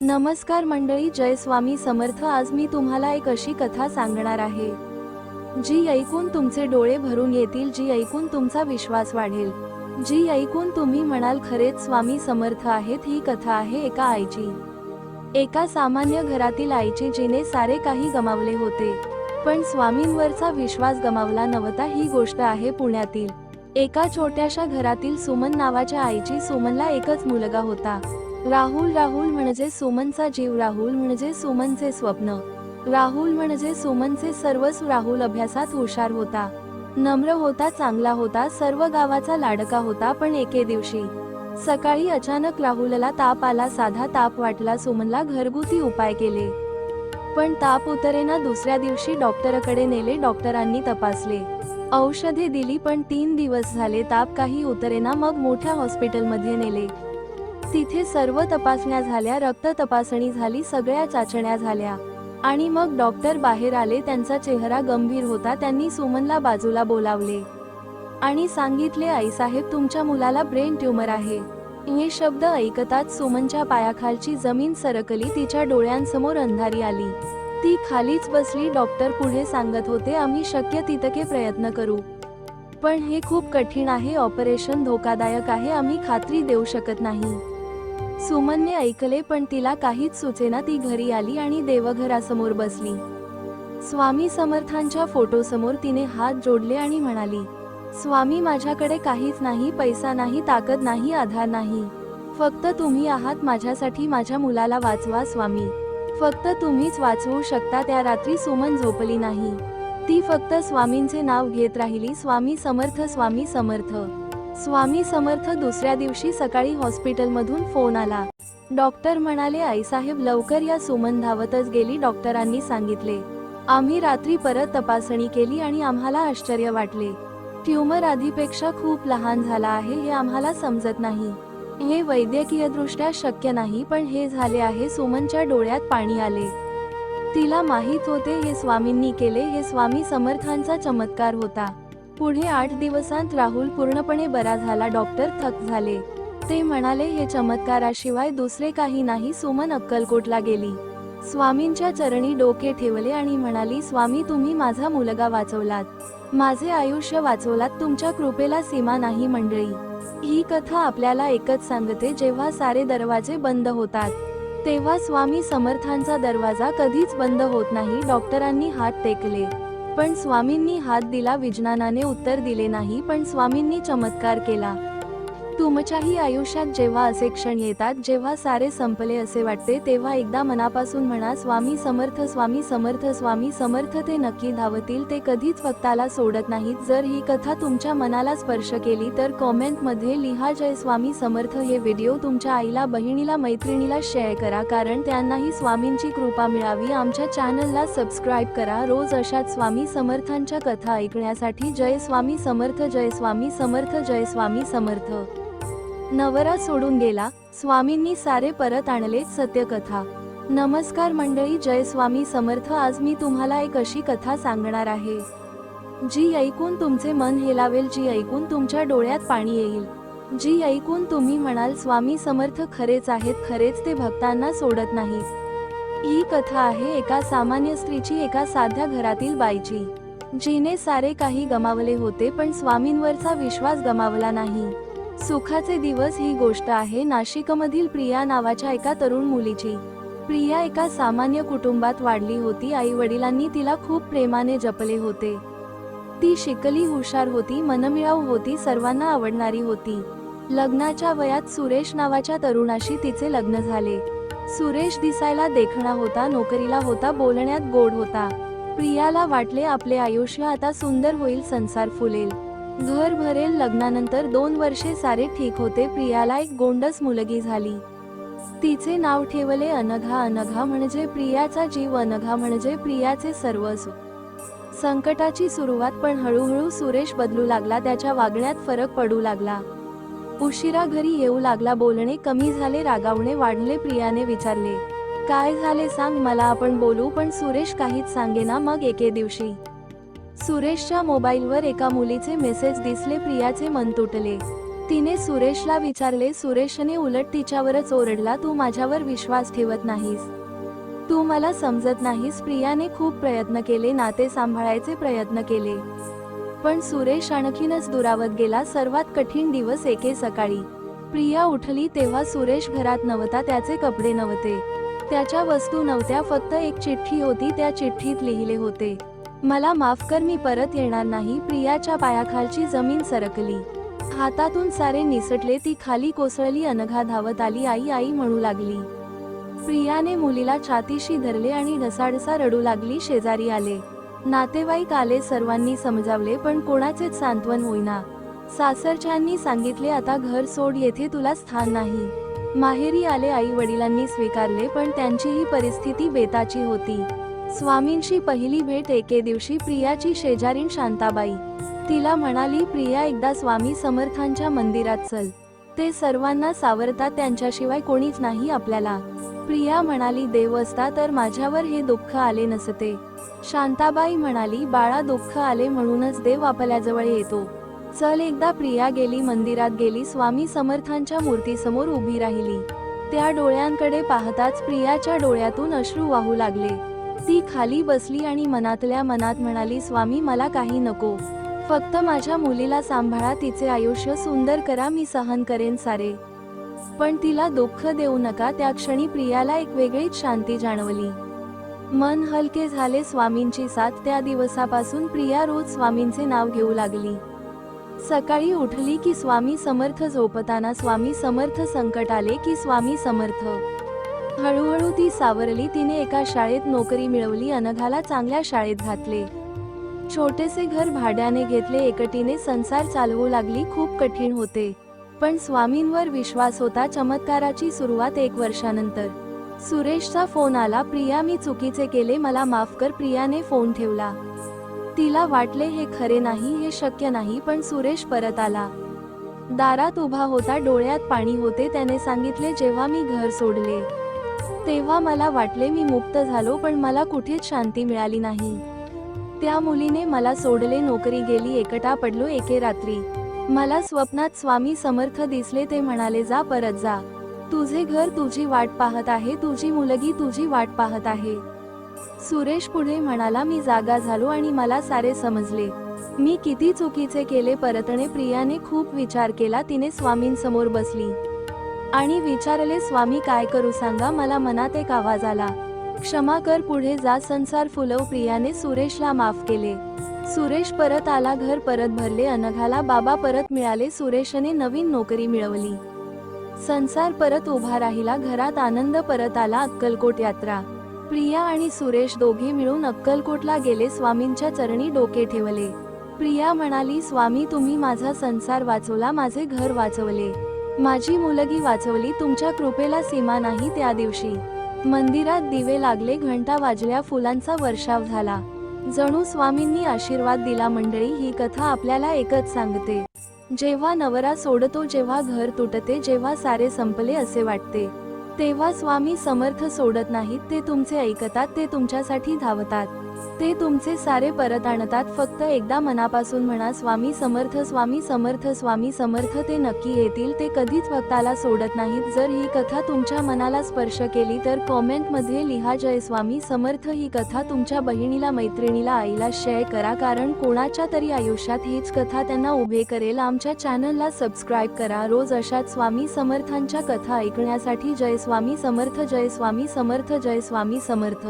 नमस्कार मंडळी, जय स्वामी समर्थ। आज मी तुम्हाला एक अशी कथा सांगणार आहे जी ऐकून तुमचे डोळे भरून येतील, जी ऐकून तुमचा विश्वास वाढेल, जी ऐकून तुम्ही म्हणाल खरेच स्वामी समर्थ आहेत। ही कथा आहे एका आईची, एका सामान्य घरातील आईची जिने सारे काही गमावले होते पण स्वामींवरचा विश्वास गमावला नव्हता। ही गोष्ट आहे पुण्यातील एका छोट्याशा घरातील सुमन नावाच्या आईची। सुमनला एकच मुलगा होता, राहुल। राहुल म्हणजे सुमनचा जीव, राहुल म्हणजे सुमनचे स्वप्न, राहुल म्हणजे सुमनचे सर्वस्व। राहुल अभ्यासात हुशार होता, नम्र होता, चांगला होता, सर्व गावाचा लाडका होता। पण एके दिवशी सकाळी अचानक राहुलला ताप आला। साधा ताप वाटला, सुमनला घरगुती उपाय केले पण ताप उतरेना। दुसऱ्या दिवशी डॉक्टरकडे नेले, डॉक्टरांनी तपासले, औषधे दिली पण 3 दिवस झाले ताप काही उतरेना। मग मोठ्या हॉस्पिटलमध्ये नेले, तिथे सर्व तपासण्या झाल्या, रक्त तपासणी झाली, सगळ्या चाचण्या झाल्या आणि मग डॉक्टर बाहेर आले। त्यांचा चेहरा गंभीर होता। त्यांनी सुमनला बाजूला बोलावले आणि सांगितले, आईसाहेब तुमच्या मुलाला ब्रेन ट्यूमर आहे। हे शब्द ऐकताच सुमनच्या पायाखालची जमीन सरकली, तिच्या डोळ्यांसमोर अंधारी आली, ती खालीच बसली। डॉक्टर पुढे सांगत होते, आम्ही शक्य तितके प्रयत्न करू पण हे खूप कठीण आहे, ऑपरेशन धोकादायक आहे, आम्ही खात्री देऊ शकत नाही। सुमनने ऐकले पण तिला काहीच सुचेना। ती घरी आली आणि देवघरासमोर बसली, स्वामी समर्थांच्या फोटोसमोर तिने हात जोडले आणि म्हणाली, स्वामी माझ्याकडे काहीच नाही, पैसा नाही, ताकद नाही, आधार नाही, फक्त तुम्ही आहात माझ्यासाठी। माझ्या मुलाला वाचवा स्वामी, फक्त तुम्हीच वाचवू शकता। त्या रात्री सुमन झोपली नाही, ती फक्त स्वामींचे नाव घेत राहिली, स्वामी समर्थ, स्वामी समर्थ, स्वामी समर्थ। दुसऱ्या दिवशी सकाळी हॉस्पिटलमधून फोन आला, डॉक्टर म्हणाले, आईसाहेब लवकर या। सुमन धावतच गेली, डॉक्टरांनी सांगितले, आम्ही रात्री परत तपासणी केली आणि आम्हाला आश्चर्य वाटले, ट्यूमर आधीपेक्षा खूप लहान झाला आहे। हे आम्हाला समजत नाही, हे वैद्यकीयदृष्ट्या शक्य नाही पण हे झाले आहे। सुमनच्या डोळ्यात पाणी आले, तिला माहित होते हे स्वामींनी केले, हे स्वामी समर्थांचा चमत्कार होता। पुढे 8 दिवसांत राहुल पूर्णपणे बरा झाला। डॉक्टर थक्क झाले, ते म्हणाले, हे चमत्काराशिवाय दुसरे काही नाही। सुमन अक्कलकोटला गेली, स्वामींच्या चरणी डोके ठेवले आणि म्हणाली, स्वामी तुम्ही माझा मुलगा वाचवलात, माझे आयुष्य वाचवलात, तुमच्या कृपेला सीमा नाही। मंडळी, ही कथा आपल्याला एकच सांगते, जेव्हा सारे दरवाजे बंद होतात तेव्हा स्वामी समर्थांचा दरवाजा कधीच बंद होत नाही। डॉक्टरांनी हात टेकले पण स्वामींनी हात दिला, विज्ञानाने उत्तर दिले नाही पण स्वामींनी चमत्कार केला। तुमच्याही आयुष्यात जेव्हा असे क्षण येतात, जेव्हा सारे संपले असे वाटते, तेव्हा एकदा मनापासून म्हणा, स्वामी समर्थ, स्वामी समर्थ, स्वामी समर्थ। ते नक्की धावतील, ते कधीच भक्ताला सोडत नाहीत। जर ही कथा तुमच्या मनाला स्पर्श केली तर कॉमेंटमध्ये लिहा, जय स्वामी समर्थ। हे व्हिडिओ तुमच्या आईला, बहिणीला, मैत्रिणीला शेअर करा, कारण त्यांनाही स्वामींची कृपा मिळावी। आमच्या चॅनलला सबस्क्राईब करा रोज अशाच स्वामी समर्थांच्या कथा ऐकण्यासाठी। जय स्वामी समर्थ, जय स्वामी समर्थ, जय स्वामी समर्थ। नवरा सोडून गेला, स्वामींनी सारे परत आणले, सत्यकथा। नमस्कार मंडळी, जय स्वामी समर्थ। आज मी तुम्हाला एक अशी कथा सांगणार आहे जी ऐकून तुमचे मन हेलावेल, जी ऐकून तुमच्या डोळ्यात पाणी येईल, जी ऐकून तुम्ही म्हणाल, स्वामी समर्थ खरेच आहेत, खरेच ते भक्तांना सोडत नाहीत। ही कथा आहे एका सामान्य स्त्रीची, एका साध्या घरातील बाईची, जिने सारे काही गमावले होते पण स्वामींवरचा विश्वास गमावला नाही। सुखाचे दिवस। ही गोष्ट आहे नाशिकमधील प्रिया नावाच्या एका तरुण मुलीची। प्रिया एका सामान्य कुटुंबात वाढली होती, आई वडिलांनी तिला खूप प्रेमाने जपले होते। ती शिकली, हुशार होती, मनमिळाऊ होती, सर्वांना आवडणारी होती। लग्नाच्या वयात सुरेश नावाच्या तरुणाशी तिचे लग्न झाले। सुरेश दिसायला देखणा होता, नोकरीला होता, बोलण्यात गोड होता। प्रियाला वाटले, आपले आयुष्य आता सुंदर होईल, संसार फुलेल, घर भरेल। लग्नानंतर 2 वर्षे सारे ठीक होते। प्रियाला एक गोंडस मुलगी झाली, तिचे नाव ठेवले अनघा। अनघा म्हणजे प्रियाचा जीव, अनघा म्हणजे प्रियाचे सर्वस्व। संकटाची सुरुवात, पण हळूहळू सुरेश बदलू लागला, त्याच्या वागण्यात फरक पडू लागला, उशिरा घरी येऊ लागला, बोलणे कमी झाले, रागावणे वाढले। प्रियाने विचारले, काय झाले सांग मला, आपण बोलू, पण सुरेश काहीच सांगेना। मग एके दिवशी सुरेशच्या मोबाईलवर एका मुलीचे मेसेज दिसले, प्रियाचे मन तुटले। तिने सुरेशला विचारले. सुरेशने उलट तिच्यावरच ओरडला, तू माझ्यावर विश्वास ठेवत नाहीस, तू मला समजत नाहीस. प्रियाने खूप प्रयत्न केले, नाते सांभाळायचे प्रयत्न केले, पण सुरेश आणखीनच दुरावत गेला. सर्वात कठीण दिवस एके सकाळी प्रिया उठली तेव्हा सुरेश घरात नव्हता. त्याचे कपडे नव्हते, त्याच्या वस्तू नव्हत्या, फक्त एक चिठ्ठी होती. त्या चिठ्ठीत लिहिले होते, मला माफ कर, मी परत येणार नाही. प्रियाच्या पायाखालची जमीन सरकली, हातातून सारे निसटले. ती खाली कोसळली. अनघा धावत आली, आई आई म्हणू लागली. प्रियाने मुलीला छातीशी धरले आणि ढसाढसा रडू लागली. शेजारी आले, नातेवाईक आले, सर्वांनी समजावले, पण कोणाचेच सांत्वन होईना. सासरच्यांनी सांगितले, आता घर सोड, येथे तुला स्थान नाही. माहेरी आले, आई वडिलांनी स्वीकारले, पण त्यांचीही परिस्थिती बेताची होती. स्वामींशी पहिली भेट एके दिवशी प्रियाची शेजारीण शांताबाई. तिला म्हणाली, प्रिया, एकदा स्वामी समर्थांच्या मंदिरात चल, ते सर्वांना सावरतात, त्यांच्याशिवाय कोणीच नाही आपल्याला. प्रिया म्हणाली, देव असता तर माझ्यावर हे दुःख आले नसते. शांताबाई म्हणाली, बाळा, दुःख आले म्हणूनच देव आपल्याजवळ येतो, चल एकदा. प्रिया गेली, मंदिरात गेली, स्वामी समर्थांच्या मूर्तीसमोर उभी राहिली. त्या डोळ्यांकडे पाहताच प्रियाच्या डोळ्यातून अश्रू वाहू लागले. ती खाली बसली आणि मनातल्या मनात म्हणाली, स्वामी, मला काही नको, फक्त माझ्या मुलीला सांभाळा, तिचे आयुष्य सुंदर करा, मी सहन करेन सारे, पण तिला दुःख देऊ नका. त्या क्षणी प्रियाला एक वेगळीच शांती जाणवली. मन हलके झाले. स्वामींची साथ. त्या दिवसापासून प्रिया रोज स्वामींचे नाव घेऊ लागली. सकाळी उठली की स्वामी समर्थ, झोपताना स्वामी समर्थ, संकट आले की स्वामी समर्थ. हळूहळू ती सावरली. तिने एका शाळेत नोकरी मिळवली, अनघाला चांगल्या शाळेत घातले, छोटेसे घर भाड्याने घेतले, एकटीने संसार चालवू लागली. खूप कठीण होते, पण स्वामींवर विश्वास होता. चमत्काराची सुरुवात 1 वर्षानंतर. सुरेशचा फोन आला, प्रिया, मी चुकीचे केले, मला माफ कर. प्रियाने फोन ठेवला. तिला वाटले हे खरे नाही, हे शक्य नाही, पण सुरेश परत आला. दारात उभा होता, डोळ्यात पाणी होते. त्याने सांगितले, जेव्हा मी घर सोडले तेव्हा मला वाटले मी मुक्त झालो, पण मला कुठेच शांती मिळाली नाही. त्या मुलीने मला सोडले, नोकरी गेली, एकटा पडलो. एके रात्री मला स्वप्नात स्वामी समर्थ दिसले. ते म्हणाले, जा, परत जा, तुझे घर तुझी वाट पाहत आहे, तुझी मुलगी तुझी वाट पाहत आहे. सुरेश पुढे म्हणाला, मी जागा झालो आणि मला सारे समजले, मी किती चुकीचे केले. परतणे. प्रियाने खूप विचार केला. तिने स्वामींसमोर बसली आणि विचारले, स्वामी, काय करू सांगा. मला मनात एक आवाज आला, क्षमा कर, पुढे जा, संसार फुलव. प्रियाने सुरेशला माफ केले. सुरेश परत आला, घर परत भरले, अनघाला बाबा परत मिळाले. सुरेशने नवीन नोकरी मिळवली, संसार परत उभा राहिला, घरात आनंद परत आला. अक्कलकोट यात्रा. प्रिया आणि सुरेश दोघे मिळून अक्कलकोटला गेले, स्वामींच्या चरणी डोके ठेवले. प्रिया म्हणाली, स्वामी, तुम्ही माझा संसार वाचवला, माझे घर वाचवले, माझी मुलगी वाचवली, तुमच्या कृपेला सीमा नाही. त्या दिवशी मंदिरात दिवे लागले, घंटा वाजल्या, फुलांचा वर्षाव झाला, जणू स्वामींनी आशीर्वाद दिला. मंडळी, ही कथा आपल्याला एकच सांगते, जेव्हा नवरा सोडतो, जेव्हा घर तुटते, जेव्हा सारे संपले असे वाटते, तेव्हा स्वामी समर्थ सोडत नाहीत. ते तुमचे ऐकतात, ते तुमच्यासाठी धावतात, ते तुमचे सारे परत आणतात. फक्त एकदा मनापासून म्हणा, स्वामी समर्थ, स्वामी समर्थ, स्वामी समर्थ. ते नक्की येतील, ते कधीच भक्ताला सोडत नाहीत. जर ही कथा तुमच्या मनाला स्पर्श केली तर कॉमेंटमध्ये लिहा, जय स्वामी समर्थ. ही कथा तुमच्या बहिणीला, मैत्रिणीला, आईला शेअर करा, कारण कोणाच्या तरी आयुष्यात हीच कथा त्यांना उभे करेल. आमच्या चॅनलला सबस्क्राईब करा रोज अशाच स्वामी समर्थांच्या कथा ऐकण्यासाठी. जय स्वामी समर्थ, जय स्वामी समर्थ, जय स्वामी समर्थ.